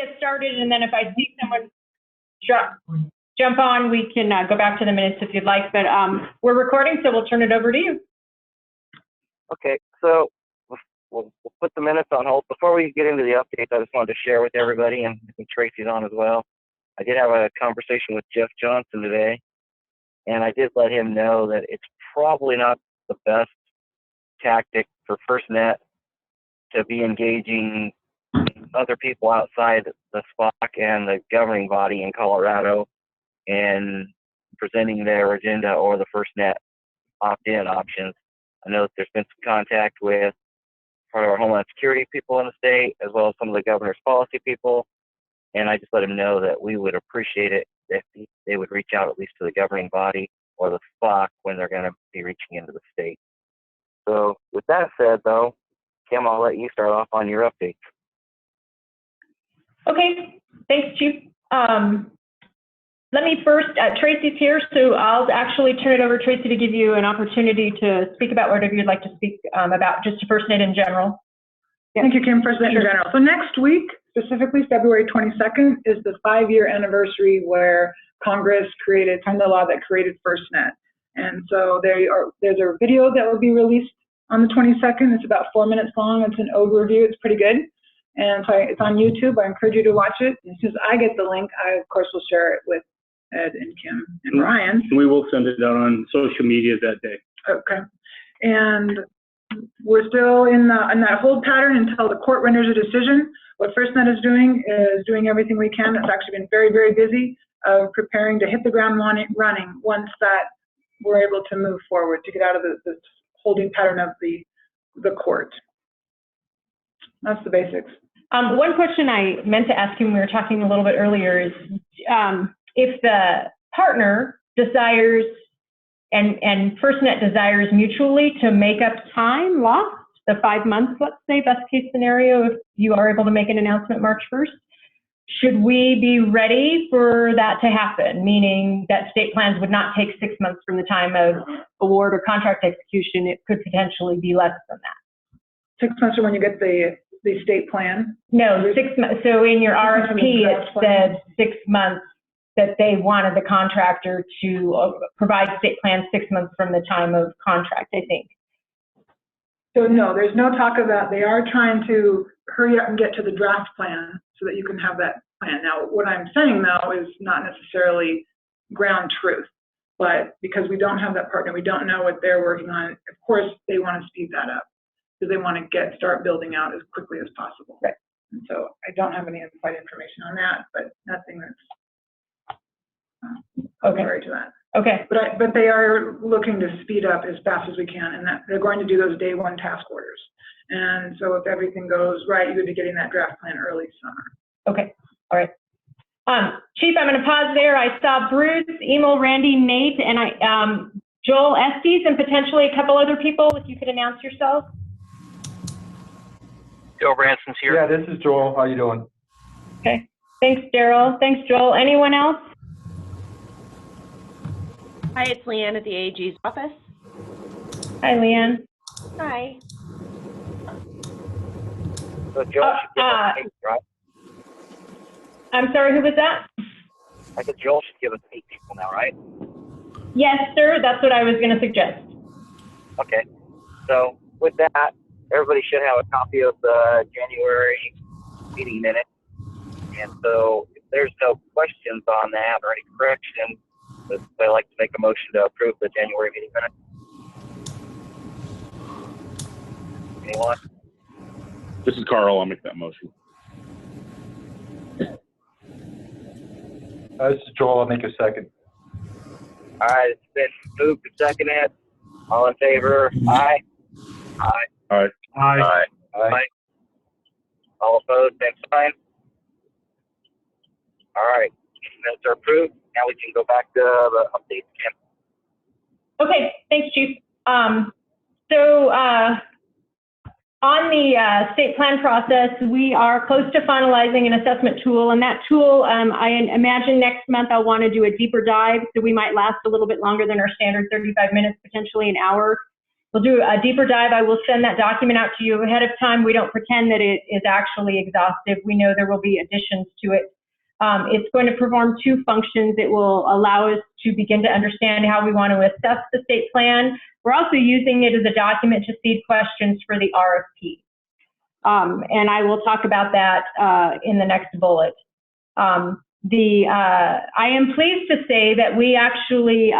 get started, and then if I see someone jump on, we can go back to the minutes if you'd like, but we're recording, so we'll turn it over to you. Okay, so we'll put the minutes on hold. Before we get into the updates, I just wanted to share with everybody, and I think Tracy's on as well. I did have a conversation with Jeff Johnson today, and I did let him know that it's probably not the best tactic for FirstNet to be engaging other people outside the SPOC and the governing body in Colorado and presenting their agenda or the FirstNet opt-in options. I know that there's been some contact with part of our Homeland Security people in the state, as well as some of the governor's policy people, and I just let him know that we would appreciate it if they would reach out at least to the governing body or the SPOC when they're going to be reaching into the state. So with that said, though, Kim, I'll let you start off on your updates. Okay, thanks, Chief. Let me first, Tracy's here, so I'll actually turn it over to Tracy to give you an opportunity to speak about whatever you'd like to speak about, just to FirstNet in general. Yeah. Thank you, Kim, FirstNet in general. So next week, specifically February 22nd, is the 5-year anniversary where Congress signed the law that created FirstNet. And so there's a video that will be released on the 22nd. It's about 4 minutes long. It's an overview. It's pretty good. And so it's on YouTube. I encourage you to watch it. As soon as I get the link, I, of course, will share it with Ed and Kim and Ryan. We will send it out on social media that day. Okay. And we're still in that hold pattern until the court renders a decision. What FirstNet is doing everything we can. It's actually been very, very busy preparing to hit the ground running once that we're able to move forward to get out of this holding pattern of the court. That's the basics. One question I meant to ask you when we were talking a little bit earlier is if the partner desires and FirstNet desires mutually to make up time lost, the 5 months, let's say, best case scenario, if you are able to make an announcement March 1st, should we be ready for that to happen? Meaning that state plans would not take 6 months from the time of award or contract execution. It could potentially be less than that. 6 months from when you get the state plan? No, 6 months. So in your RFP, it said 6 months that they wanted the contractor to provide state plans 6 months from the time of contract, I think. So no, there's no talk of that. They are trying to hurry up and get to the draft plan so that you can have that plan. Now, what I'm saying, though, is not necessarily ground truth. But because we don't have that partner, we don't know what they're working on. Of course, they want to speed that up because they want to start building out as quickly as possible. Right. And so I don't have any inside information on that, but nothing that's contrary to that. Okay. But they are looking to speed up as fast as we can, and that they're going to do those day one task orders. And so if everything goes right, you would be getting that draft plan early summer. Okay. All right. Chief, I'm going to pause there. I saw Bruce, Emil, Randy, Nate, and Joel Estes, and potentially a couple other people. If you could announce yourself. Joe Branson's here. Yeah, this is Joel. How you doing? Okay. Thanks, Daryl. Thanks, Joel. Anyone else? Hi, it's Leanne at the AG's office. Hi, Leanne. Hi. So Joel should give us 8, right? I'm sorry, who was that? I said Joel should give us 8 people now, right? Yes, sir. That's what I was going to suggest. Okay. So with that, everybody should have a copy of the January meeting minutes. And so if there's no questions on that or any corrections, I'd like to make a motion to approve the January meeting minutes. Anyone? This is Carl. I'll make that motion. This is Joel. I'll make a second. All right. It's been moved and seconded. All in favor? Aye. Aye. Aye. Aye. Aye. Aye. All opposed? Same sign. All right. Minutes are approved. Now we can go back to the updates, Kim. Okay, thanks, Chief. So on the state plan process, we are close to finalizing an assessment tool, and that tool, I imagine next month I'll want to do a deeper dive, so we might last a little bit longer than our standard 35 minutes, potentially an hour. we'll do a deeper dive. I will send that document out to you ahead of time. We don't pretend that it is actually exhaustive. We know there will be additions to it. It's going to perform two functions. It will allow us to begin to understand how we want to assess the state plan. We're also using it as a document to seed questions for the RFP. And I will talk about that in the next bullet. I am pleased to say that we actually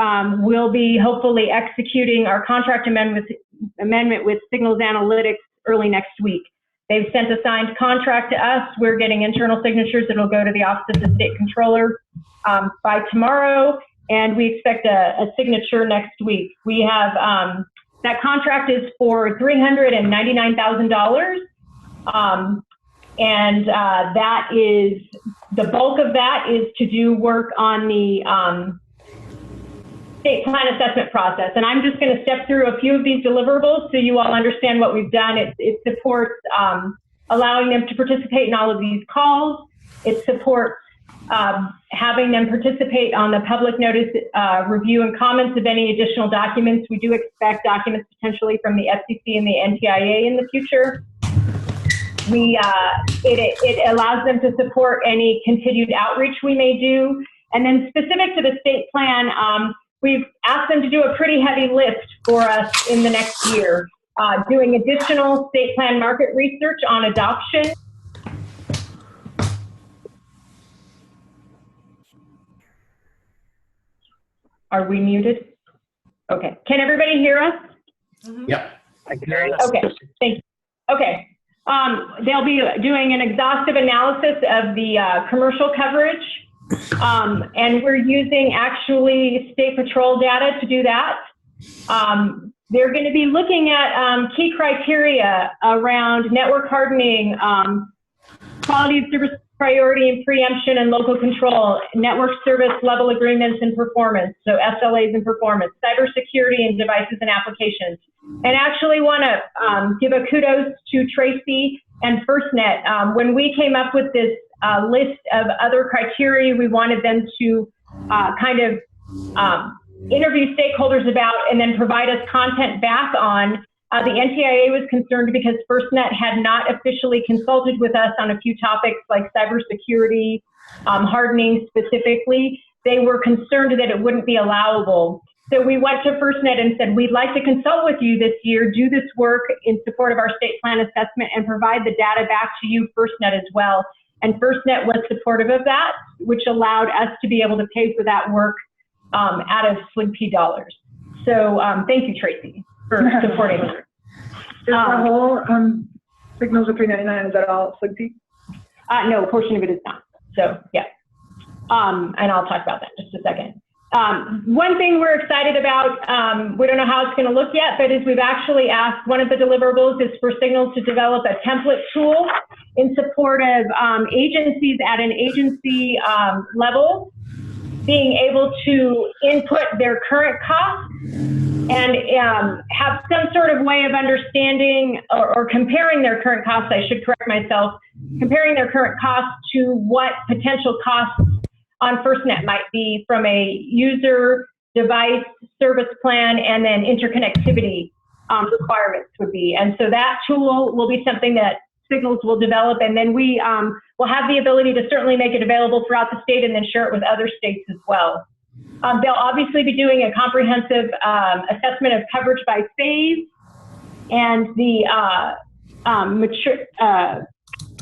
will be hopefully executing our contract amendment with Signals Analytics early next week. They've sent a signed contract to us. We're getting internal signatures that'll go to the Office of the State Controller by tomorrow, and we expect a signature next week. We have, that contract is for $399,000, and that is, the bulk of that is to do work on the state plan assessment process. And I'm just going to step through a few of these deliverables so you all understand what we've done. It supports allowing them to participate in all of these calls. It supports having them participate on the public notice review and comments of any additional documents. We do expect documents potentially from the FCC and the NTIA in the future. It allows them to support any continued outreach we may do. And then specific to the state plan, we've asked them to do a pretty heavy lift for us in the next year, doing additional state plan market research on adoption. Are we muted? Okay. Can everybody hear us? Yep. I can hear you. Okay. Thank you. Okay. They'll be doing an exhaustive analysis of the commercial coverage. And we're using actually state patrol data to do that. They're going to be looking at key criteria around network hardening, quality of service priority and preemption and local control, network service level agreements and performance, so SLAs and performance, cybersecurity and devices and applications. And actually want to give a kudos to Tracy and FirstNet. When we came up with this list of other criteria we wanted them to kind of interview stakeholders about and then provide us content back on. The NTIA was concerned because FirstNet had not officially consulted with us on a few topics like cybersecurity, hardening specifically. They were concerned that it wouldn't be allowable. So we went to FirstNet and said, we'd like to consult with you this year, do this work in support of our state plan assessment and provide the data back to you, FirstNet, as well. And FirstNet was supportive of that, which allowed us to be able to pay for that work out of SLIGP dollars. So thank you, Tracy, for supporting us. Is the whole Signals of $399, is that all SLIGP? No, a portion of it is not. So yeah, and I'll talk about that in just a second. One thing we're excited about, we don't know how it's going to look yet, but is we've actually asked, one of the deliverables is for Signals to develop a template tool in support of agencies at an agency level, being able to input their current costs and have some sort of way of understanding or comparing their current costs, I should correct myself, comparing their current costs to what potential costs on FirstNet might be from a user, device, service plan, and then interconnectivity requirements would be. And so that tool will be something that Signals will develop, and then we will have the ability to certainly make it available throughout the state and then share it with other states as well. They'll obviously be doing a comprehensive assessment of coverage by phase and the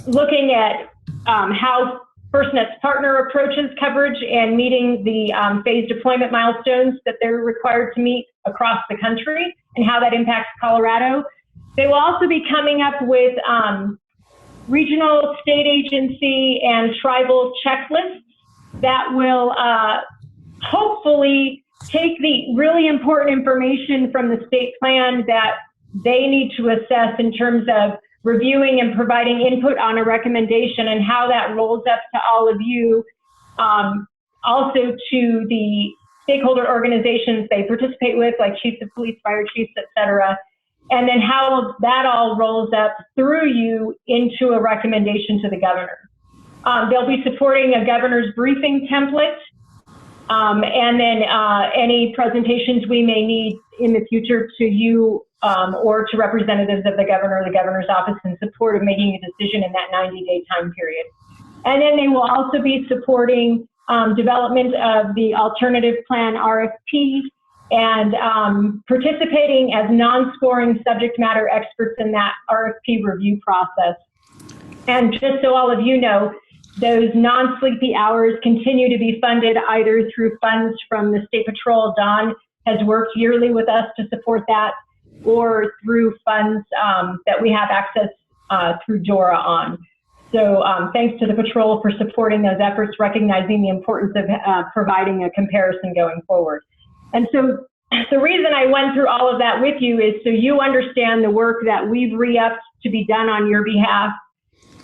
looking at how FirstNet's partner approaches coverage and meeting the phase deployment milestones that they're required to meet across the country and how that impacts Colorado. They will also be coming up with regional, state agency, and tribal checklists that will hopefully take the really important information from the state plan that they need to assess in terms of reviewing and providing input on a recommendation and how that rolls up to all of you, also to the stakeholder organizations they participate with, like chiefs of police, fire chiefs, et cetera, and then how that all rolls up through you into a recommendation to the governor. They'll be supporting a governor's briefing template And then any presentations we may need in the future to you or to representatives of the governor or the governor's office in support of making a decision in that 90-day time period. And then they will also be supporting development of the alternative plan RFP and participating as non-scoring subject matter experts in that RFP review process. And just so all of you know, those non-sleepy hours continue to be funded either through funds from the State Patrol. Don has worked yearly with us to support that, or through funds that we have access through DORA on. So thanks to the Patrol for supporting those efforts, recognizing the importance of providing a comparison going forward. And so the reason I went through all of that with you is so you understand the work that we've re-upped to be done on your behalf.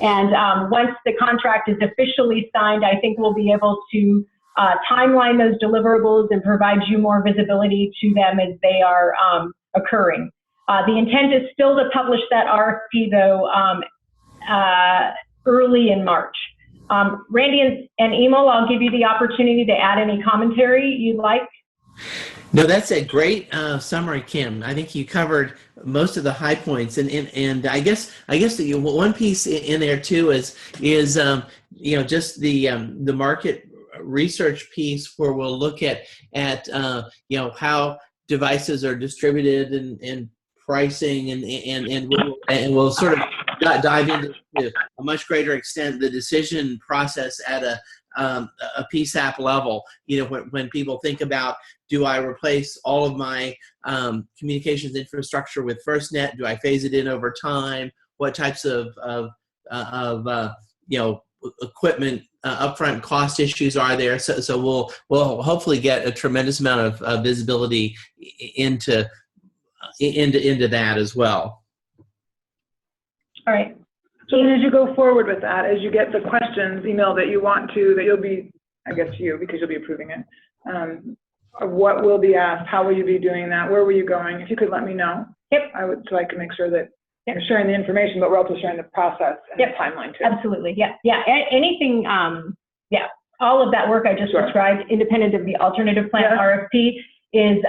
And once the contract is officially signed, I think we'll be able to timeline those deliverables and provide you more visibility to them as they are occurring. The intent is still to publish that RFP, though, early in March. Randy and Emil, I'll give you the opportunity to add any commentary you'd like. No, that's a great summary, Kim. I think you covered most of the high points, and I guess one piece in there too is just the market research piece where we'll look at how devices are distributed and pricing and we'll sort of dive into to a much greater extent the decision process at a PSAP level. When people think about, do I replace all of my communications infrastructure with FirstNet? Do I phase it in over time? What types of equipment upfront cost issues are there? So we'll hopefully get a tremendous amount of visibility into that as well. All right. So then as you go forward with that, as you get the questions, email that you want to, that you'll be, I guess you, because you'll be approving it, what will be asked, how will you be doing that, where were you going? If you could let me know. Yep. So I can make sure that you're sharing the information, but we're also sharing the process and the timeline too. Absolutely, yeah. Anything, all of that work I just described, independent of the alternative plan RFP, is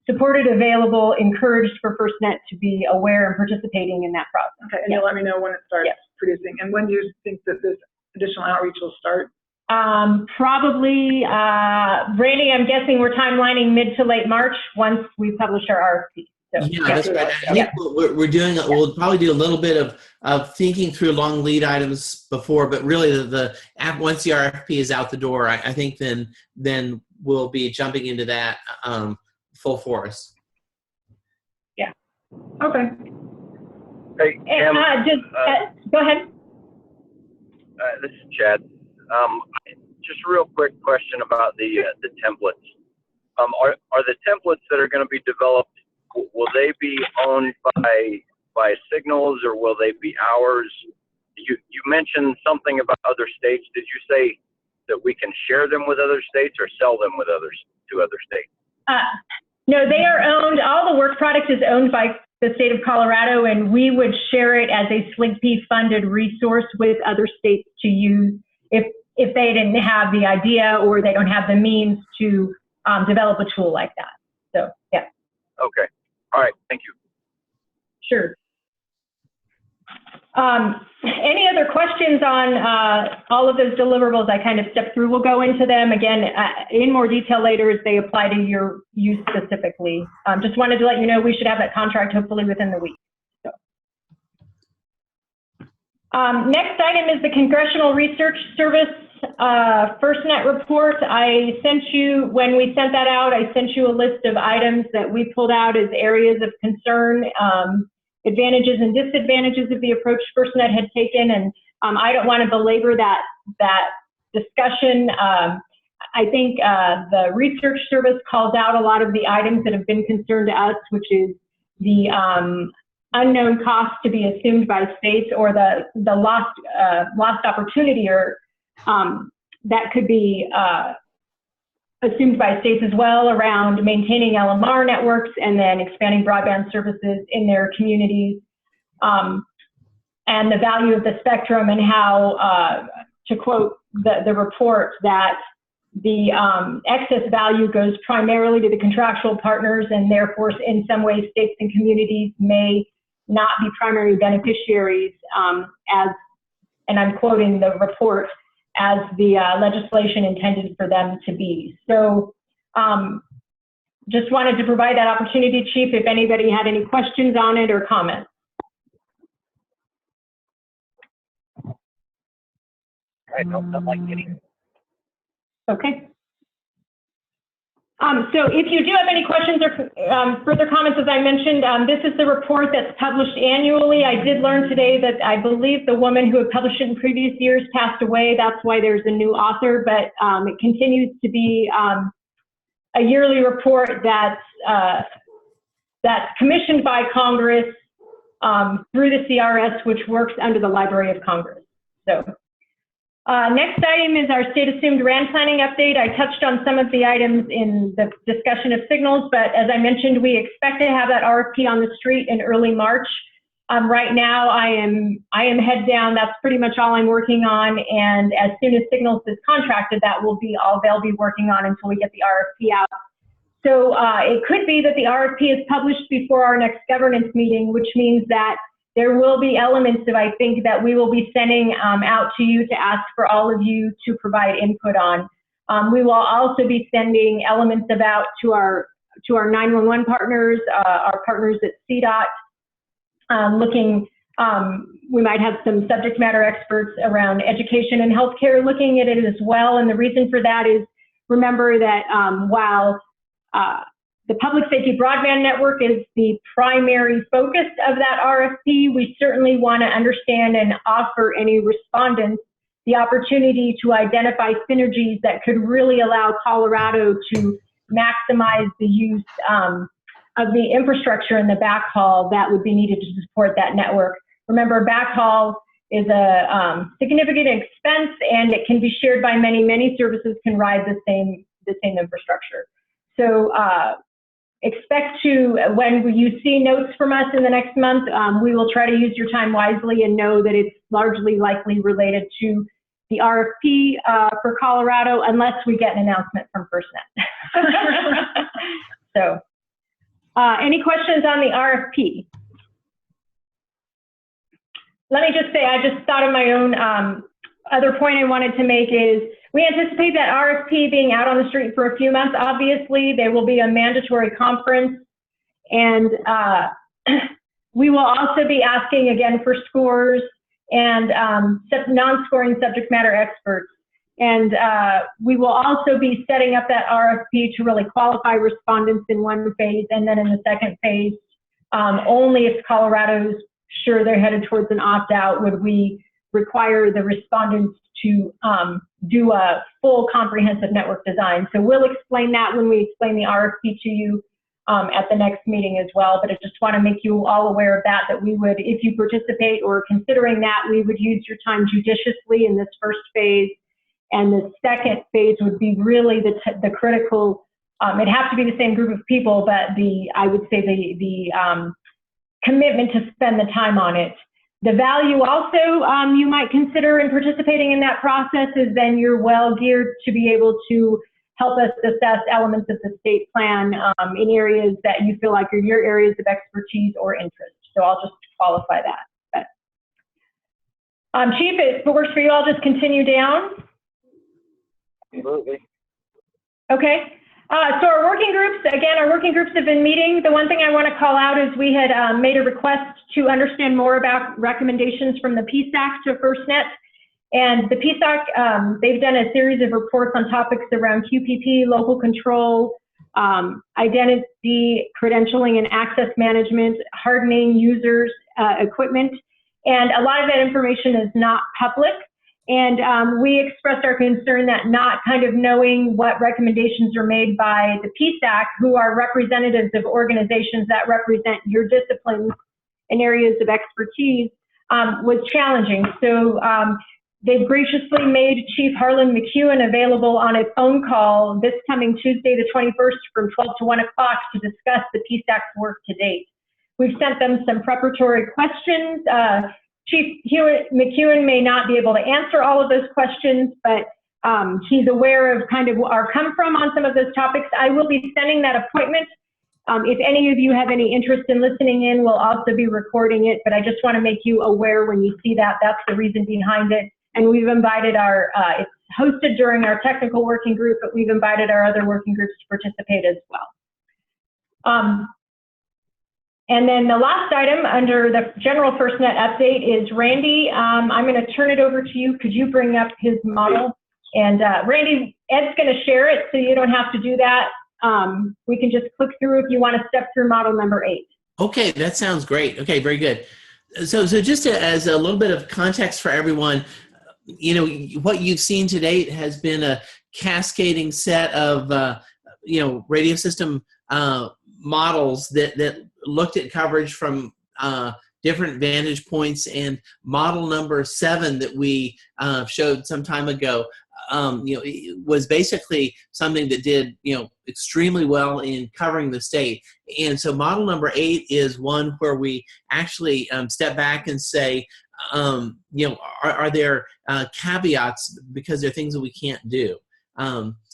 supported, available, encouraged for FirstNet to be aware and participating in that process. Okay, and you'll let me know when it starts producing. And when do you think that this additional outreach will start? Probably, Randy, I'm guessing we're timelining mid to late March once we publish our RFP. So, that's right. I think we'll probably do a little bit of thinking through long lead items before, but really once the RFP is out the door, I think then we'll be jumping into that full force. Yeah. Okay. Hey, Kim. Go ahead. This is Chad. Just a real quick question about the templates. Are the templates that are going to be developed, will they be owned by Signals or will they be ours? You mentioned something about other states. Did you say that we can share them with other states or sell them with to other states? No, they are owned. All the work product is owned by the state of Colorado, and we would share it as a SLIGP funded resource with other states to use if they didn't have the idea or they don't have the means to develop a tool like that. So, yeah. Okay. All right. Thank you. Sure. Any other questions on all of those deliverables I kind of stepped through? We'll go into them again in more detail later as they apply to you specifically. Just wanted to let you know we should have that contract hopefully within the week. So. Next item is the Congressional Research Service FirstNet report. I sent you, when we sent that out, I sent you a list of items that we pulled out as areas of concern, advantages and disadvantages of the approach FirstNet had taken, and I don't want to belabor that discussion. I think the Research Service calls out a lot of the items that have been concerned to us, which is the unknown cost to be assumed by states, or the lost opportunity, or that could be assumed by states as well, around maintaining LMR networks and then expanding broadband services in their communities, and the value of the spectrum, and how, to quote the report, that excess value goes primarily to the contractual partners, and therefore, in some ways, states and communities may not be primary beneficiaries, and I'm quoting the report, as the legislation intended for them to be. So just wanted to provide that opportunity, Chief, if anybody had any questions on it or comments. All right, nope, not like any. Okay. So if you do have any questions or further comments, as I mentioned, this is the report that's published annually. I did learn today that I believe the woman who had published it in previous years passed away. That's why there's a new author, but it continues to be a yearly report that's commissioned by Congress through the CRS, which works under the Library of Congress. So. Next item is our state assumed RAN planning update. I touched on some of the items in the discussion of signals, but as I mentioned, we expect to have that RFP on the street in early March. Right now, I am head down. That's pretty much all I'm working on, and as soon as signals is contracted, that will be all they'll be working on until we get the RFP out. So it could be that the RFP is published before our next governance meeting, which means that there will be elements that I think that we will be sending out to you to ask for all of you to provide input on. We will also be sending elements about to our 911 partners, our partners at CDOT, we might have some subject matter experts around education and healthcare looking at it as well. And the reason for that is, remember that while the public safety broadband network is the primary focus of that RFP, we certainly want to understand and offer any respondents the opportunity to identify synergies that could really allow Colorado to maximize the use of the infrastructure and the backhaul that would be needed to support that network. Remember, backhaul is a significant expense, and it can be shared by many. Many services can ride the same infrastructure. So expect to, when you see notes from us in the next month, we will try to use your time wisely and know that it's largely likely related to the RFP for Colorado, unless we get an announcement from FirstNet. So, any questions on the RFP? Let me just say, I just thought of my own other point I wanted to make is, we anticipate that RFP being out on the street for a few months. Obviously, there will be a mandatory conference, and we will also be asking again for scores and non-scoring subject matter experts. And we will also be setting up that RFP to really qualify respondents in one phase, and then in the second phase, only if Colorado's sure they're headed towards an opt-out would we require the respondents to do a full comprehensive network design. So we'll explain that when we explain the RFP to you at the next meeting as well. But I just want to make you all aware of that, that we would, if you participate or considering that, we would use your time judiciously in this first phase. And the second phase would be really the critical, it'd have to be the same group of people, but I would say the commitment to spend the time on it. The value also you might consider in participating in that process is then you're well geared to be able to help us assess elements of the state plan in areas that you feel like are your areas of expertise or interest. So I'll just qualify that. But, Chief, if it works for you, I'll just continue down. Absolutely. Okay. So our working groups, again, our working groups have been meeting. The one thing I want to call out is we had made a request to understand more about recommendations from the PSAC to FirstNet. And the PSAC, they've done a series of reports on topics around QPP, local control, identity, credentialing and access management, hardening users' equipment. And a lot of that information is not public. And we expressed our concern that not kind of knowing what recommendations are made by the PSAC, who are representatives of organizations that represent your disciplines and areas of expertise, was challenging. So they've graciously made Chief Harlan McEwen available on a phone call this coming Tuesday, the 21st, from 12 to 1 o'clock to discuss the PSAC's work to date. We've sent them some preparatory questions. Chief McEwen may not be able to answer all of those questions, but he's aware of kind of our come from on some of those topics. I will be sending that appointment. If any of you have any interest in listening in, we'll also be recording it, but I just want to make you aware when you see that. That's the reason behind it. And we've invited it's hosted during our technical working group, but we've invited our other working groups to participate as well. And then the last item under the general FirstNet update is Randy. I'm going to turn it over to you. Could you bring up his model? And Randy, Ed's going to share it, so you don't have to do that. We can just click through if you want to step through model number 8. Okay, that sounds great. Okay, very good. So just as a little bit of context for everyone, you know, what you've seen to date has been a cascading set of, radio system models that looked at coverage from different vantage points, and model number 7 that we showed some time ago, it was basically something that did, extremely well in covering the state. And so model number 8 is one where we actually step back and say, are there caveats because there are things that we can't do.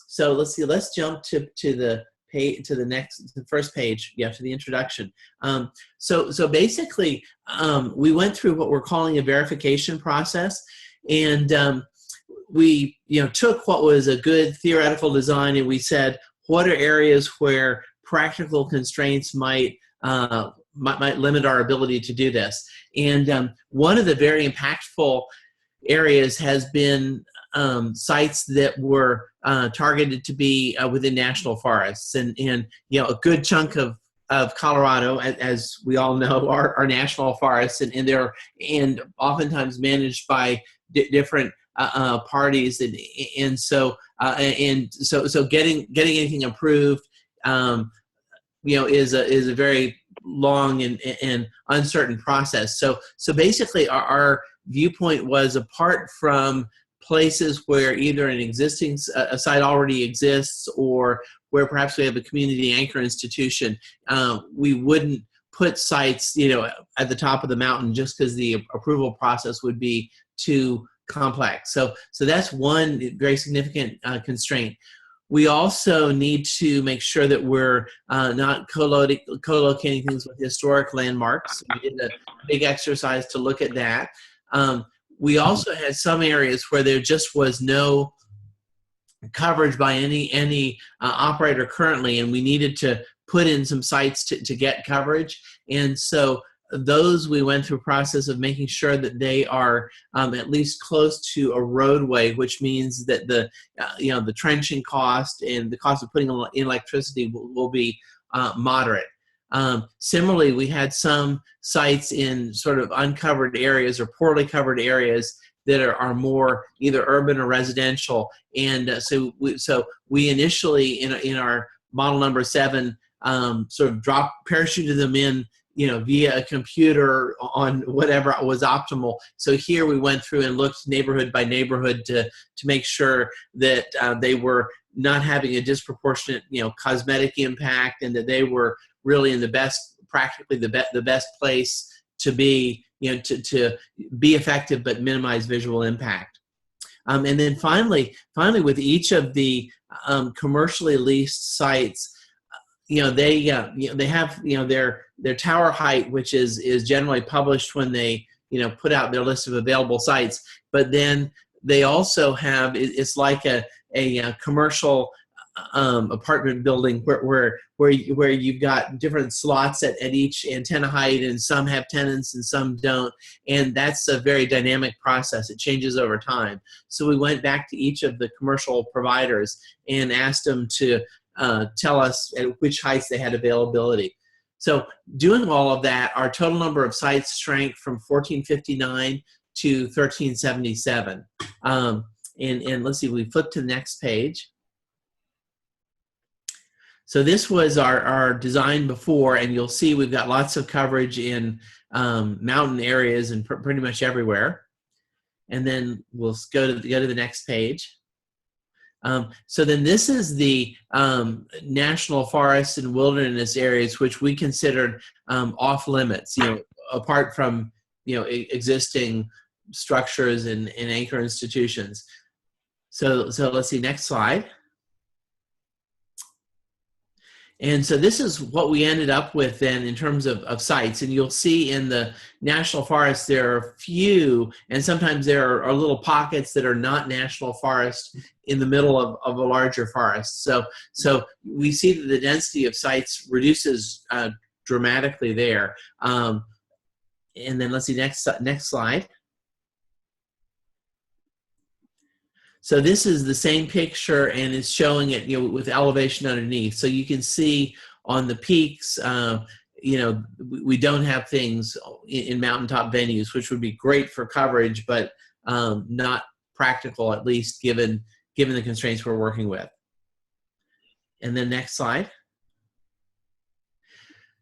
So let's see, let's jump to the page, to the first page, to the introduction. So basically, we went through what we're calling a verification process, and we took what was a good theoretical design, and we said, what are areas where practical constraints might limit our ability to do this? And one of the very impactful areas has been sites that were targeted to be within national forests, and a good chunk of Colorado, as we all know, are national forests, and they're oftentimes managed by different parties, and so getting anything approved, is a very long and uncertain process. So basically, our viewpoint was, apart from places where either an existing site already exists, or where perhaps we have a community anchor institution, we wouldn't put sites at the top of the mountain just because the approval process would be too complex. So that's one very significant constraint. We also need to make sure that we're not co-locating things with historic landmarks. We did a big exercise to look at that. We also had some areas where there just was no coverage by any operator currently, and we needed to put in some sites to get coverage. And so those, we went through a process of making sure that they are at least close to a roadway, which means that the trenching cost and the cost of putting in electricity will be moderate. Similarly, we had some sites in sort of uncovered areas or poorly covered areas that are more either urban or residential, and so we initially in our model number 7 sort of parachuted them in via a computer on whatever was optimal. So here we went through and looked neighborhood by neighborhood to make sure that they were not having a disproportionate cosmetic impact, and that they were really in practically the best place to be, to be effective but minimize visual impact. And then finally, with each of the commercially leased sites, they have their tower height, which is generally published when they put out their list of available sites. But then they also have, it's like a commercial apartment building where you've got different slots at each antenna height, and some have tenants and some don't, and that's a very dynamic process. It changes over time. So we went back to each of the commercial providers and asked them to tell us at which heights they had availability. So doing all of that, our total number of sites shrank from 1459 to 1377. And let's see, we flip to the next page. So this was our design before, and you'll see we've got lots of coverage in mountain areas and pretty much everywhere. And then we'll go to the next page. So then this is the national forests and wilderness areas, which we considered off limits, apart from existing structures and anchor institutions. So let's see, next slide. And so this is what we ended up with then in terms of sites. And you'll see in the national forest, there are a few, and sometimes there are little pockets that are not national forest in the middle of a larger forest. So we see that the density of sites reduces dramatically there. And then let's see, next slide. So this is the same picture, and it's showing it, with elevation underneath. So you can see on the peaks, we don't have things in mountaintop venues, which would be great for coverage, but not practical, at least given the constraints we're working with. And then next slide.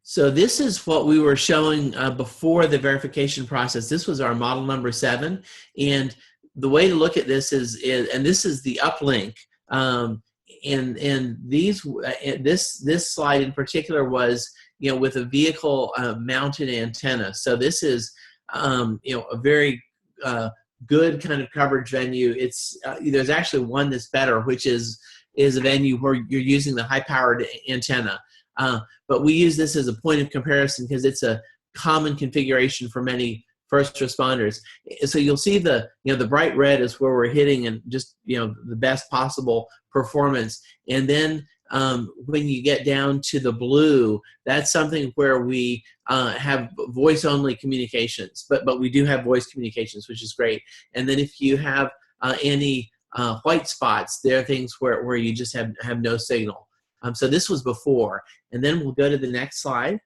So this is what we were showing before the verification process. This was our model number 7, and the way to look at this is and this is the uplink, and this slide in particular was with a vehicle mounted antenna. So this is a very good kind of coverage venue. It's there's actually one that's better, which is a venue where you're using the high-powered antenna. But we use this as a point of comparison because it's a common configuration for many first responders. So you'll see the bright red is where we're hitting and just the best possible performance. And then when you get down to the blue, that's something where we have voice only communications, but we do have voice communications, which is great. And then if you have any white spots, there are things where you just have no signal. So this was before, and then we'll go to the next slide.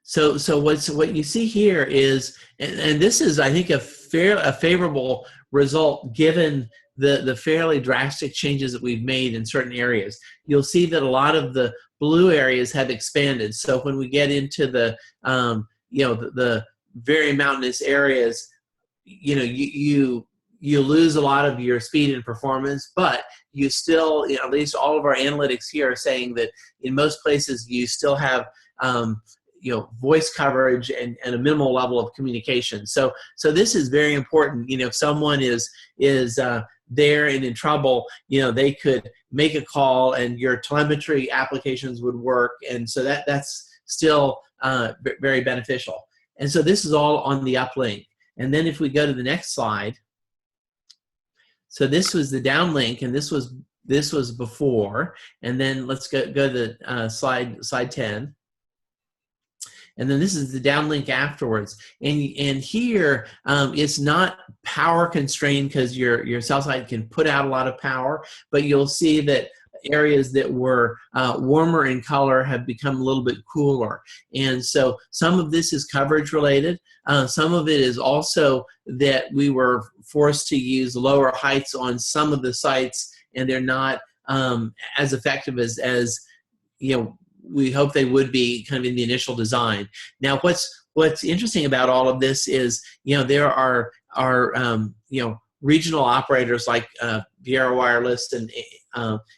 So what you see here is, and this is, I think, a favorable result given the fairly drastic changes that we've made in certain areas. You'll see that a lot of the blue areas have expanded. So when we get into the the very mountainous areas, you lose a lot of your speed and performance, but you still, at least all of our analytics here are saying that in most places you still have voice coverage and a minimal level of communication. So this is very important. If someone is there and in trouble, they could make a call and your telemetry applications would work. And so that's still very beneficial. And so this is all on the uplink. And then if we go to the next slide, so this was the downlink, and this was before. And then let's go to the slide 10. And then this is the downlink afterwards. And here, it's not power constrained because your cell site can put out a lot of power, but you'll see that areas that were warmer in color have become a little bit cooler. And so some of this is coverage related. Some of it is also that we were forced to use lower heights on some of the sites, and they're not as effective as we hope they would be kind of in the initial design. Now, what's interesting about all of this is, there are regional operators like Vieira Wireless and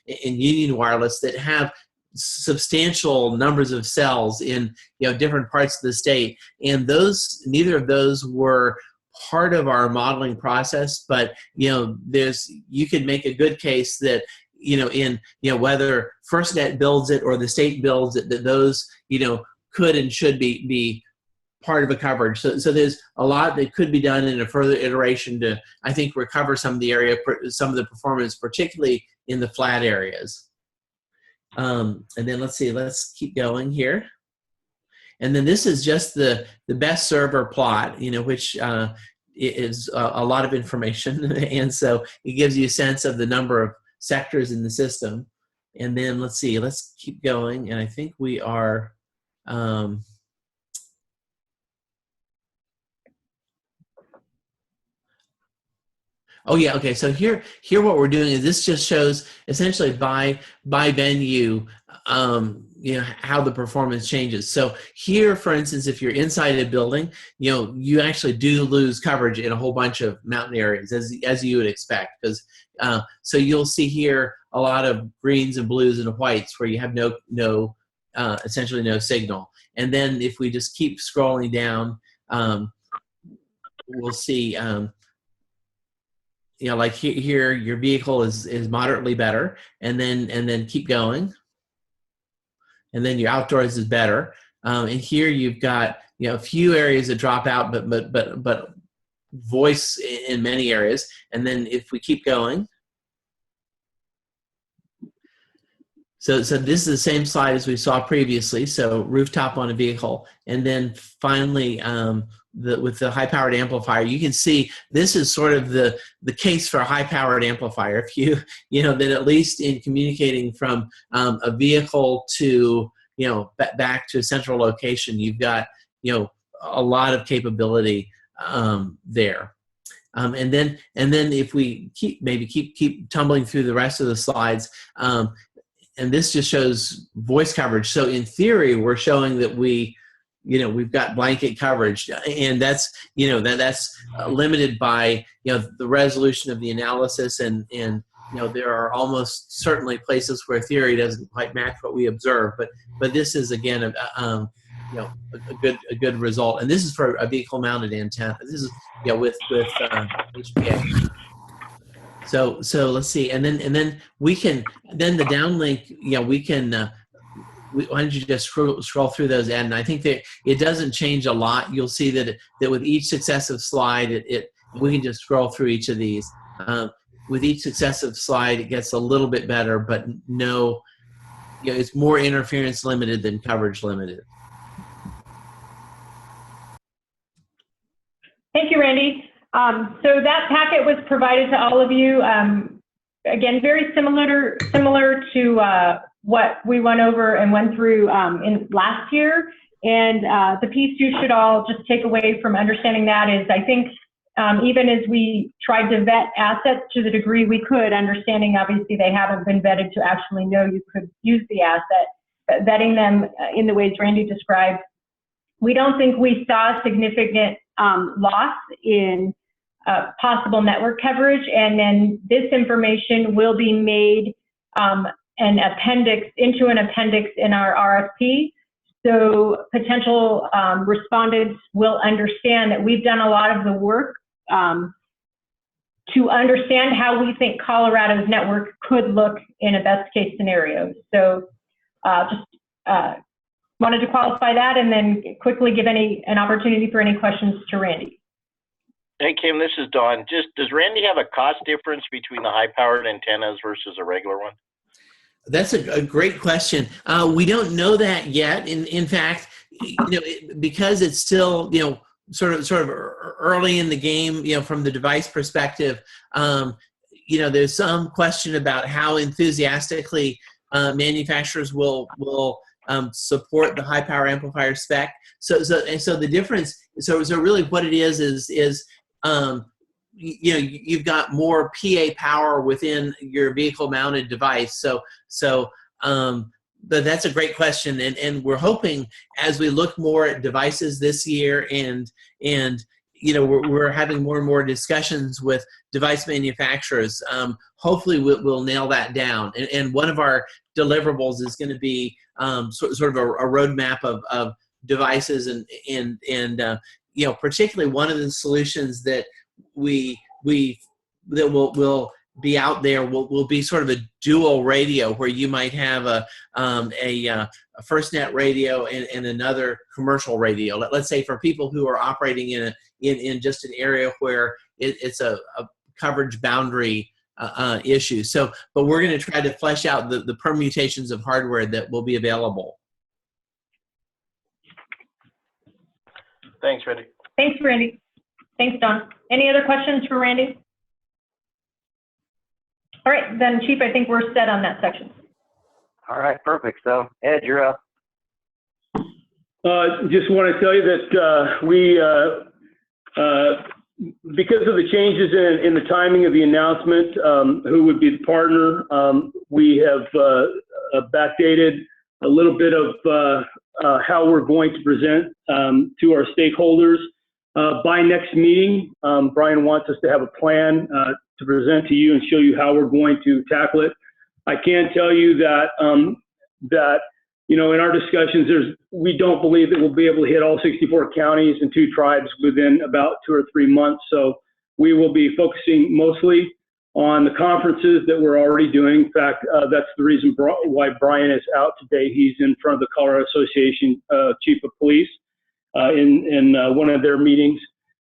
Union Wireless that have substantial numbers of cells in different parts of the state, and neither of those were part of our modeling process. But you could make a good case that whether FirstNet builds it or the state builds it, that those could and should be part of a coverage. So there's a lot that could be done in a further iteration to, I think, recover some of the performance, particularly in the flat areas. And then let's keep going here. And then this is just the best server plot, which is a lot of information. And so it gives you a sense of the number of sectors in the system. And then let's keep going. And I think we are, oh yeah, okay. So here what we're doing is this just shows essentially by venue, how the performance changes. So here, for instance, if you're inside a building, you actually do lose coverage in a whole bunch of mountain areas, as you would expect, because so you'll see here a lot of greens and blues and whites where you have essentially no signal. And then if we just keep scrolling down, we'll see. you know, like here your vehicle is moderately better, and then keep going, and then your outdoors is better. And here you've got, you know, a few areas that drop out, but voice in many areas. And then if we keep going, so this is the same slide as we saw previously. So rooftop on a vehicle, and then finally with the high-powered amplifier, you can see this is sort of the case for a high-powered amplifier. If you know that at least in communicating from a vehicle to, you know, back to a central location, you've got, you know, a lot of capability there. And then if we keep tumbling through the rest of the slides, and this just shows voice coverage. So in theory, we're showing that we've got blanket coverage, and that's, you know, that's limited by, you know, the resolution of the analysis, and you know, there are almost certainly places where theory doesn't quite match what we observe, but this is again you know, a good result, and this is for a vehicle mounted antenna. This is, you know, with HPA. So let's see, and then we can, then the downlink, you know, we can. Why don't you just scroll through those, Ed? And I think that it doesn't change a lot. You'll see that with each successive slide, we can just scroll through each of these. With each successive slide, it gets a little bit better, but no, you know, it's more interference limited than coverage limited. Thank you, Randy. So that packet was provided to all of you. Again, very similar to what we went over and went through in last year. And the piece you should all just take away from understanding that is, I think, even as we tried to vet assets to the degree we could, understanding obviously they haven't been vetted to actually know you could use the asset, but vetting them in the ways Randy described, we don't think we saw significant loss in possible network coverage. And then this information will be made an appendix in our RFP. So potential respondents will understand that we've done a lot of the work to understand how we think Colorado's network could look in a best case scenario. So just wanted to qualify that, and then quickly give an opportunity for any questions to Randy. Hey, Kim, this is Don. Does Randy have a cost difference between the high-powered antennas versus a regular one? That's a great question. We don't know that yet. In fact, you know, because it's still, you know, sort of early in the game, you know, from the device perspective, you know, there's some question about how enthusiastically manufacturers will support the high power amplifier spec. So the difference, so really what it is you know, you've got more PA power within your vehicle mounted device. But that's a great question, and we're hoping as we look more at devices this year, and you know, we're having more and more discussions with device manufacturers. Hopefully we'll nail that down, and one of our deliverables is going to be sort of a roadmap of devices, and you know, particularly one of the solutions that will be out there will be sort of a dual radio, where you might have a FirstNet radio and another commercial radio. Let's say for people who are operating in just an area where it's a coverage boundary issue. But we're going to try to flesh out the permutations of hardware that will be available. Thanks, Randy. Thanks, Randy. Thanks, Don. Any other questions for Randy? All right, then, Chief, I think we're set on that section. All right, perfect. So, Ed, you're up. Just want to tell you that because of the changes in the timing of the announcement, who would be the partner, we have backdated a little bit of how we're going to present to our stakeholders. By next meeting, Brian wants us to have a plan to present to you and show you how we're going to tackle it. I can tell you that you know, in our discussions, we don't believe that we'll be able to hit all 64 counties and 2 tribes within about 2 or 3 months. So we will be focusing mostly on the conferences that we're already doing. In fact, that's the reason why Brian is out today. He's in front of the Colorado Association Chief of Police in one of their meetings.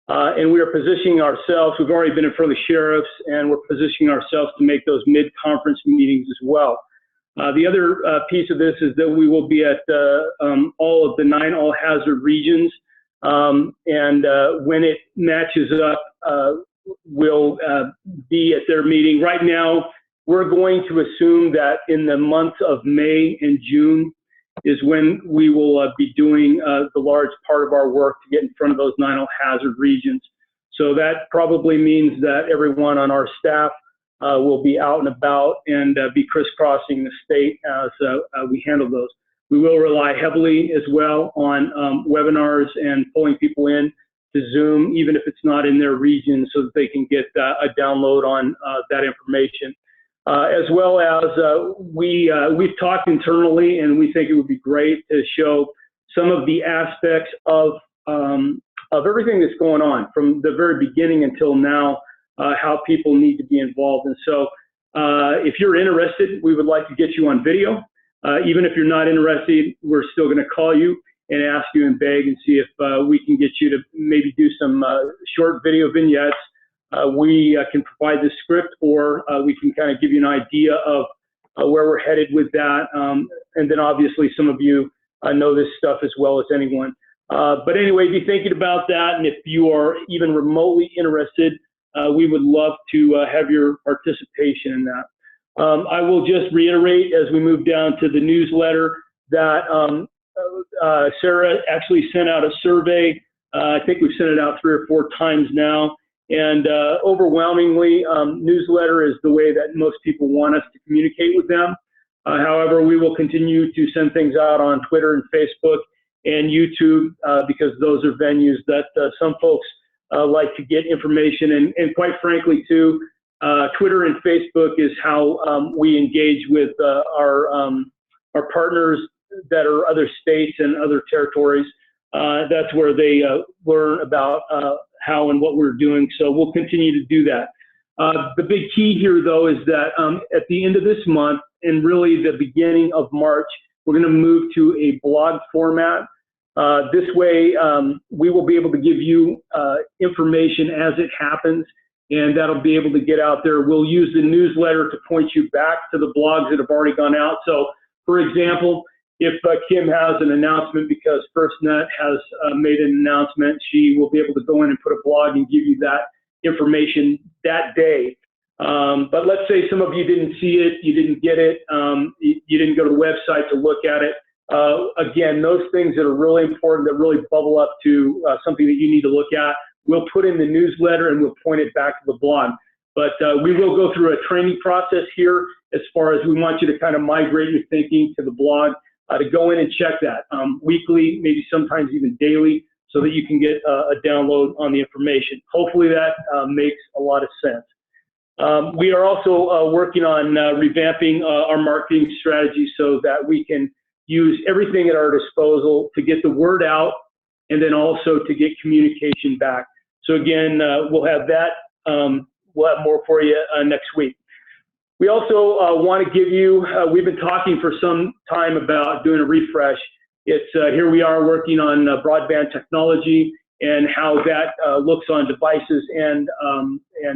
And we are positioning ourselves, we've already been in front of the sheriffs, and we're positioning ourselves to make those mid-conference meetings as well. The other piece of this is that we will be at all of the 9 all-hazard regions, and when it matches up, we'll be at their meeting. Right now, we're going to assume that in the months of May and June is when we will be doing the large part of our work to get in front of those 9 all-hazard regions. So that probably means that everyone on our staff will be out and about and be crisscrossing the state as we handle those. We will rely heavily as well on webinars and pulling people in to Zoom, even if it's not in their region, so that they can get a download on that information. As well as we've talked internally, and we think it would be great to show some of the aspects of everything that's going on from the very beginning until now, how people need to be involved. And so if you're interested, we would like to get you on video. Even if you're not interested, we're still going to call you and ask you and beg and see if we can get you to maybe do some short video vignettes. We can provide the script, or we can kind of give you an idea of where we're headed with that. And then obviously some of you know this stuff as well as anyone. But anyway, be thinking about that. And if you are even remotely interested, we would love to have your participation in that. I will just reiterate as we move down to the newsletter that Sarah actually sent out a survey. I think we've sent it out 3 or 4 times now. And overwhelmingly, newsletter is the way that most people want us to communicate with them. However, we will continue to send things out on Twitter and Facebook and YouTube because those are venues that some folks like to get information. And quite frankly, too, Twitter and Facebook is how we engage with our partners that are other states and other territories. That's where they learn about how and what we're doing. So we'll continue to do that. The big key here, though, is that at the end of this month and really the beginning of March, we're going to move to a blog format. This way, we will be able to give you information as it happens, and that'll be able to get out there. We'll use the newsletter to point you back to the blogs that have already gone out. So, for example, if Kim has an announcement because FirstNet has made an announcement, she will be able to go in and put a blog and give you that information that day. But let's say some of you didn't see it, you didn't get it, you didn't go to the website to look at it. Again, those things that are really important, that really bubble up to something that you need to look at, we'll put in the newsletter and we'll point it back to the blog. But we will go through a training process here as far as we want you to kind of migrate your thinking to the blog, to go in and check that weekly, maybe sometimes even daily, so that you can get a download on the information. Hopefully that makes a lot of sense. We are also working on revamping our marketing strategy so that we can use everything at our disposal to get the word out and then also to get communication back. So again, we'll have that. We'll have more for you next week. We also want to give you, we've been talking for some time about doing a refresh. It's here we are working on broadband technology and how that looks on devices and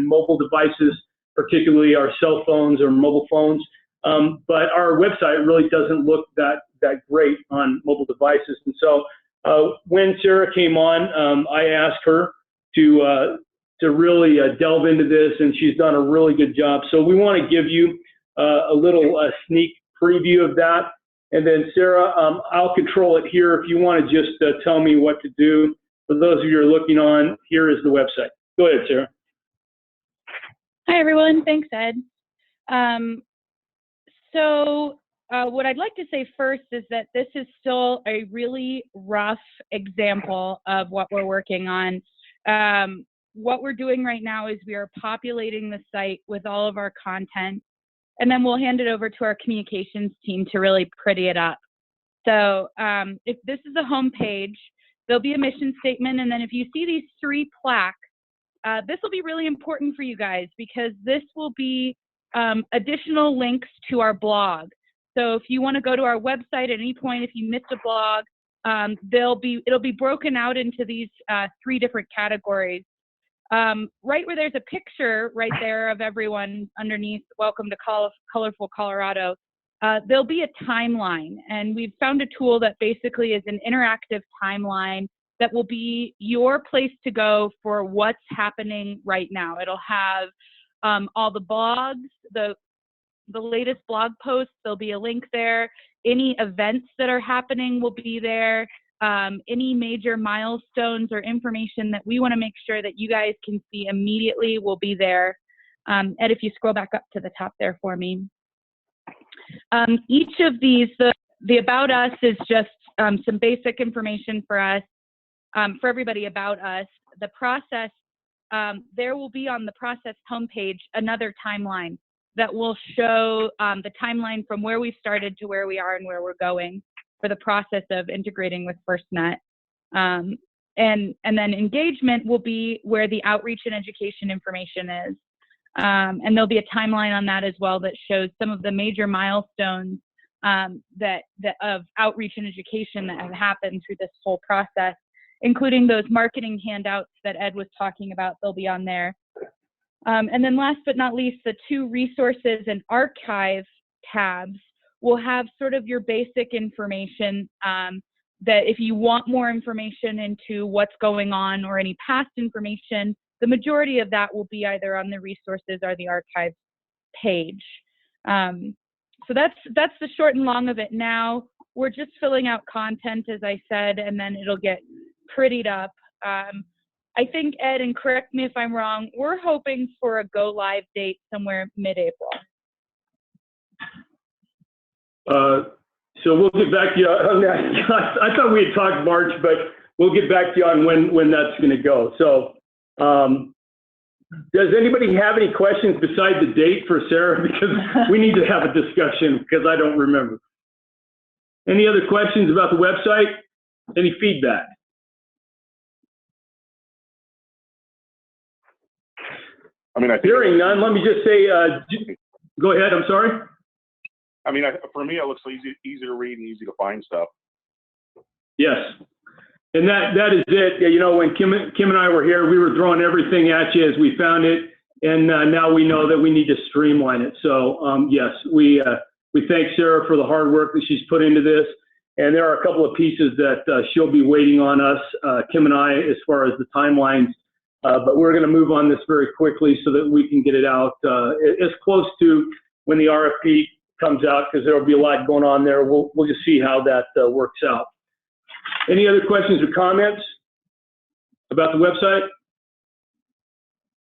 mobile devices, particularly our cell phones or mobile phones. But our website really doesn't look that great on mobile devices. And so when Sarah came on, I asked her to really delve into this, and she's done a really good job. So we want to give you a little sneak preview of that. And then Sarah, I'll control it here. If you want to just tell me what to do. For those of you who are looking on, here is the website. Go ahead, Sarah. Hi, everyone. Thanks, Ed. What I'd like to say first is that this is still a really rough example of what we're working on. What we're doing right now is we are populating the site with all of our content, and then we'll hand it over to our communications team to really pretty it up. So if this is a home page, there'll be a mission statement, and then if you see these 3 plaques, this will be really important for you guys because this will be additional links to our blog. So if you want to go to our website at any point, if you missed a blog, it'll be broken out into these 3 different categories. Right where there's a picture right there of everyone underneath, welcome to Colorful Colorado, there'll be a timeline. And we've found a tool that basically is an interactive timeline that will be your place to go for what's happening right now. It'll have all the blogs, the latest blog posts, there'll be a link there. Any events that are happening will be there. Any major milestones or information that we want to make sure that you guys can see immediately will be there. Ed, if you scroll back up to the top there for me. Each of these, the About Us is just some basic information for us, for everybody about us. The process, there will be on the process homepage another timeline that will show the timeline from where we started to where we are and where we're going for the process of integrating with FirstNet. And then engagement will be where the outreach and education information is. And there'll be a timeline on that as well that shows some of the major milestones of outreach and education that have happened through this whole process, including those marketing handouts that Ed was talking about. They'll be on there. And then last but not least, the 2 resources and archive tabs will have sort of your basic information that if you want more information into what's going on or any past information, the majority of that will be either on the resources or the archive page. So that's the short and long of it now. We're just filling out content, as I said, and then it'll get prettied up. I think, Ed, and correct me if I'm wrong, we're hoping for a go live date somewhere mid-April. So we'll get back to you on that. I thought we had talked March, but we'll get back to you on when that's going to go. So does anybody have any questions besides the date for Sarah? Because we need to have a discussion because I don't remember. Any other questions about the website? Any feedback? I mean, Hearing none, let me just say, go ahead, I'm sorry. I mean, for me, it looks easy to read and easy to find stuff. Yes, and that is it. You know, when Kim and I were here, we were throwing everything at you as we found it, and now we know that we need to streamline it. So yes, we thank Sarah for the hard work that she's put into this, and there are a couple of pieces that she'll be waiting on us, Kim and I, as far as the timelines. But we're going to move on this very quickly so that we can get it out as close to when the RFP comes out, because there will be a lot going on there. We'll just see how that works out. Any other questions or comments about the website?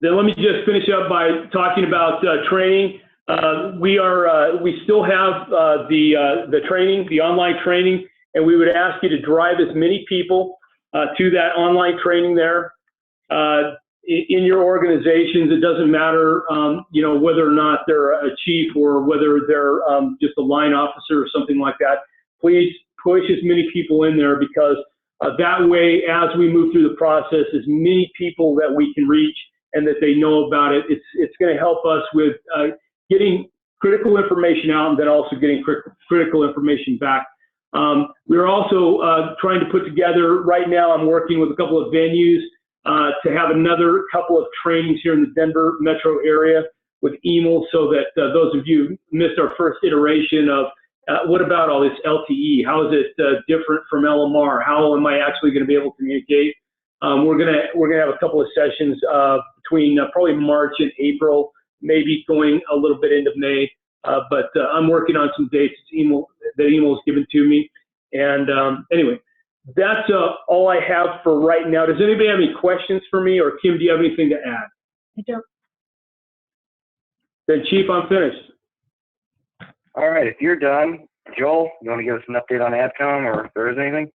Then let me just finish up by talking about training. We still have the training, the online training, and we would ask you to drive as many people to that online training there. In your organizations, it doesn't matter, you know, whether or not they're a chief or whether they're just a line officer or something like that. Please push as many people in there, because that way, as we move through the process, as many people that we can reach and that they know about it, it's going to help us with getting critical information out and then also getting critical information back. We're also trying to put together, right now I'm working with a couple of venues to have another couple of trainings here in the Denver metro area with EML, so that those of you who missed our first iteration of what about all this LTE? How is it different from LMR? How am I actually going to be able to communicate? We're gonna have a couple of sessions between probably March and April, maybe going a little bit into May. But I'm working on some dates that EML has given to me. And anyway, that's all I have for right now. Does anybody have any questions for me, or Kim, do you have anything to add? I don't. Then Chief, I'm finished. All right, if you're done, Joel, you want to give us an update on AdCom, or if there is anything?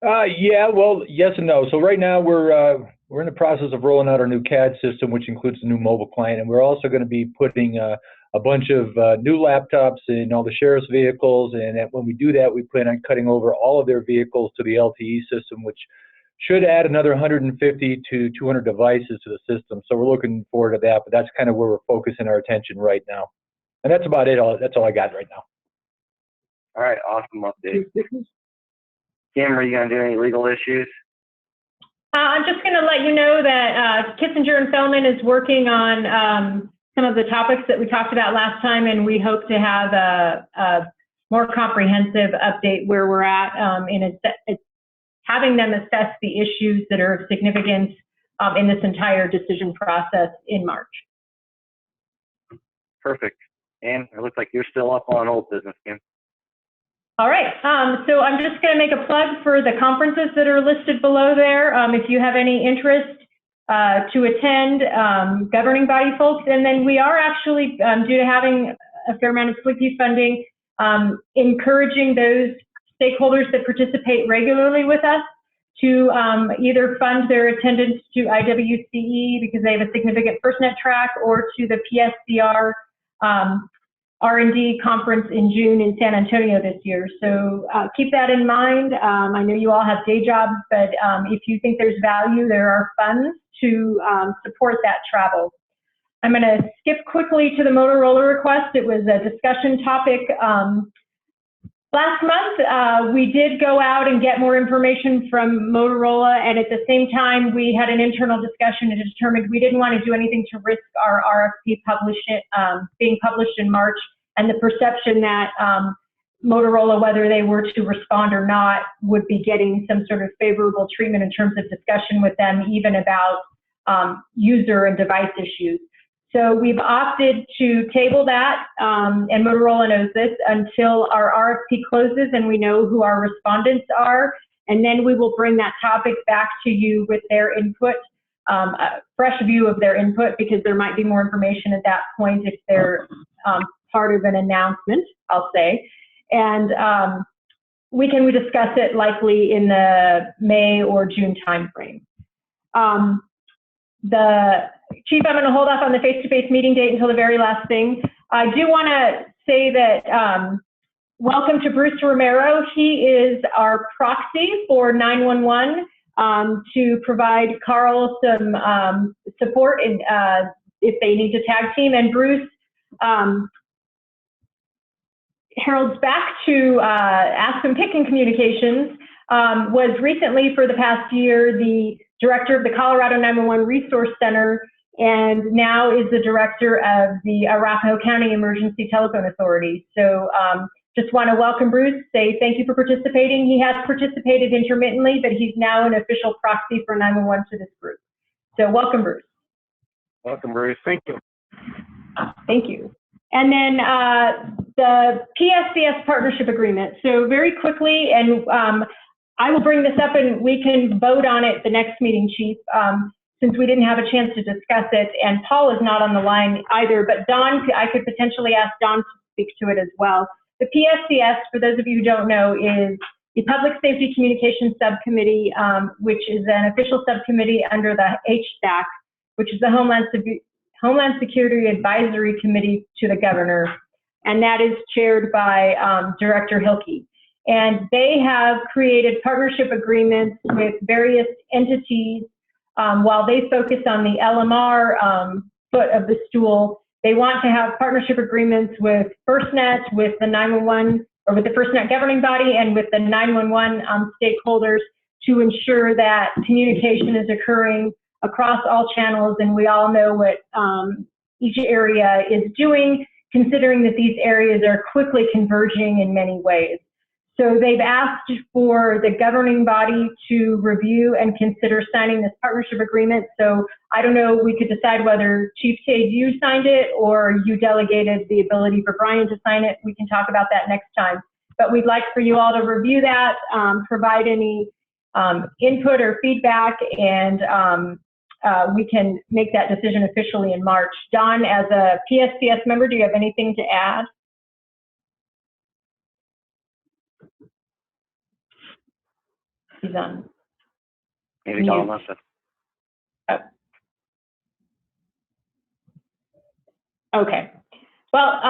Yeah, well, yes and no. So right now we're in the process of rolling out our new CAD system, which includes the new mobile client, and we're also going to be putting a bunch of new laptops in all the sheriff's vehicles. And when we do that, we plan on cutting over all of their vehicles to the LTE system, which should add another 150 to 200 devices to the system. So we're looking forward to that, but that's kind of where we're focusing our attention right now. And that's about it. That's all I got right now. All right, awesome update. Kim, are you going to do any legal issues? I'm just going to let you know that Kissinger and Fellman is working on some of the topics that we talked about last time, and we hope to have a more comprehensive update where we're at in having them assess the issues that are of significance in this entire decision process in March. Perfect. And it looks like you're still up on old business, Kim. All right, so I'm just going to make a plug for the conferences that are listed below there. If you have any interest to attend, governing body folks, and then we are actually, due to having a fair amount of SWCI funding, encouraging those stakeholders that participate regularly with us to either fund their attendance to IWCE because they have a significant FirstNet track, or to the PSCR R&D conference in June in San Antonio this year. So keep that in mind. I know you all have day jobs, but if you think there's value, there are funds to support that travel. I'm going to skip quickly to the Motorola request. It was a discussion topic last month. We did go out and get more information from Motorola, and at the same time, we had an internal discussion and determined we didn't want to do anything to risk our RFP being published in March, and the perception that Motorola, whether they were to respond or not, would be getting some sort of favorable treatment in terms of discussion with them, even about user and device issues. So we've opted to table that, and Motorola knows this, until our RFP closes and we know who our respondents are, and then we will bring that topic back to you with their input, a fresh view of their input, because there might be more information at that point if they're part of an announcement, I'll say. And we discuss it likely in the May or June timeframe. Chief, I'm going to hold off on the face-to-face meeting date until the very last thing. I do want to say that welcome to Bruce Romero. He is our proxy for 911 to provide Carl some support if they need to tag team. And Bruce heralds back to Aspen Picking Communications, was recently for the past year the director of the Colorado 911 Resource Center, and now is the director of the Arapahoe County Emergency Telephone Authority. So just want to welcome Bruce, say thank you for participating. He has participated intermittently, but he's now an official proxy for 911 to this group. So welcome, Bruce. Welcome, Bruce. Thank you. Thank you. And then the PSCS partnership agreement. So very quickly, and I will bring this up and we can vote on it the next meeting, Chief, since we didn't have a chance to discuss it, and Paul is not on the line either, but Don, I could potentially ask Don to speak to it as well. The PSCS, for those of you who don't know, is the Public Safety Communications Subcommittee, which is an official subcommittee under the HSTAC, which is the Homeland Security Advisory Committee to the Governor, and that is chaired by Director Hilke. And they have created partnership agreements with various entities. While they focus on the LMR foot of the stool, they want to have partnership agreements with FirstNet, with the 911, or with the FirstNet governing body, and with the 911 stakeholders to ensure that communication is occurring across all channels, and we all know what each area is doing, considering that these areas are quickly converging in many ways. So they've asked for the governing body to review and consider signing this partnership agreement. So I don't know, we could decide whether Chief Tade, you signed it or you delegated the ability for Brian to sign it. We can talk about that next time. But we'd like for you all to review that, provide any input or feedback, and we can make that decision officially in March. Don, as a PSCS member, do you have anything to add? He's on. Maybe Don wants to. Okay. Well,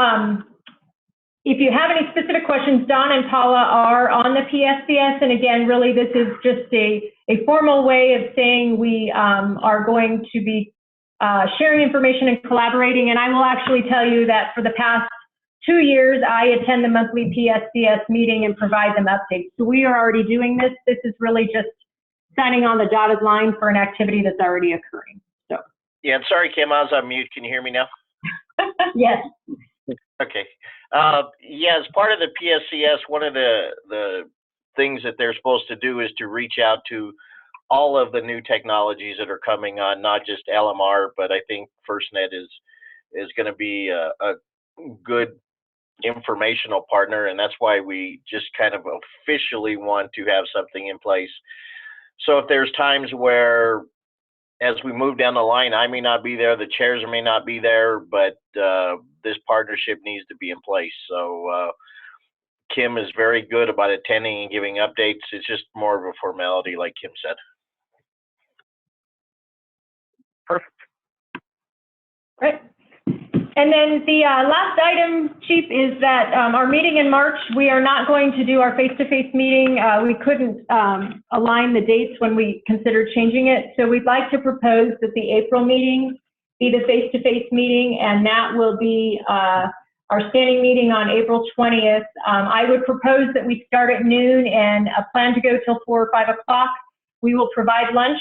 if you have any specific questions, Don and Paula are on the PSCS, and again, really, this is just a a formal way of saying we are going to be sharing information and collaborating. And I will actually tell you that for the past 2 years, I attend the monthly PSCS meeting and provide them updates. So we are already doing this. This is really just signing on the dotted line for an activity that's already occurring. So. Yeah, I'm sorry, Kim, I was on mute. Can you hear me now? Yes. Okay. Yeah, as part of the PSCS, one of the things that they're supposed to do is to reach out to all of the new technologies that are coming on, not just LMR, but I think FirstNet is going to be a good informational partner, and that's why we just kind of officially want to have something in place. So if there's times where, as we move down the line, I may not be there, the chairs may not be there, but this partnership needs to be in place. So Kim is very good about attending and giving updates. It's just more of a formality, like Kim said. Perfect. Right. And then the last item, Chief, is that our meeting in March, we are not going to do our face-to-face meeting. We couldn't align the dates when we considered changing it. So we'd like to propose that the April meeting be the face-to-face meeting, and that will be our standing meeting on April 20th. I would propose that we start at noon and plan to go till 4 or 5 o'clock. We will provide lunch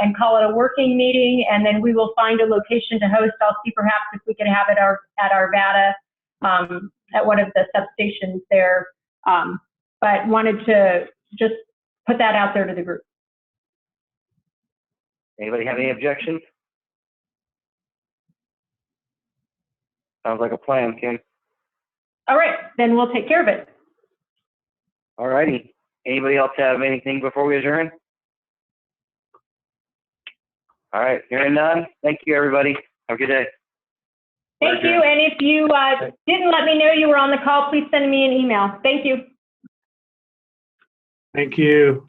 and call it a working meeting, and then we will find a location to host. I'll see perhaps if we can have it at Arvada at one of the substations there. But wanted to just put that out there to the group. Anybody have any objections? Sounds like a plan, Kim. All right, then we'll take care of it. All righty. Anybody else have anything before we adjourn? All right, hearing none. Thank you, everybody. Have a good day. Thank you. And if you didn't let me know you were on the call, please send me an email. Thank you. Thank you.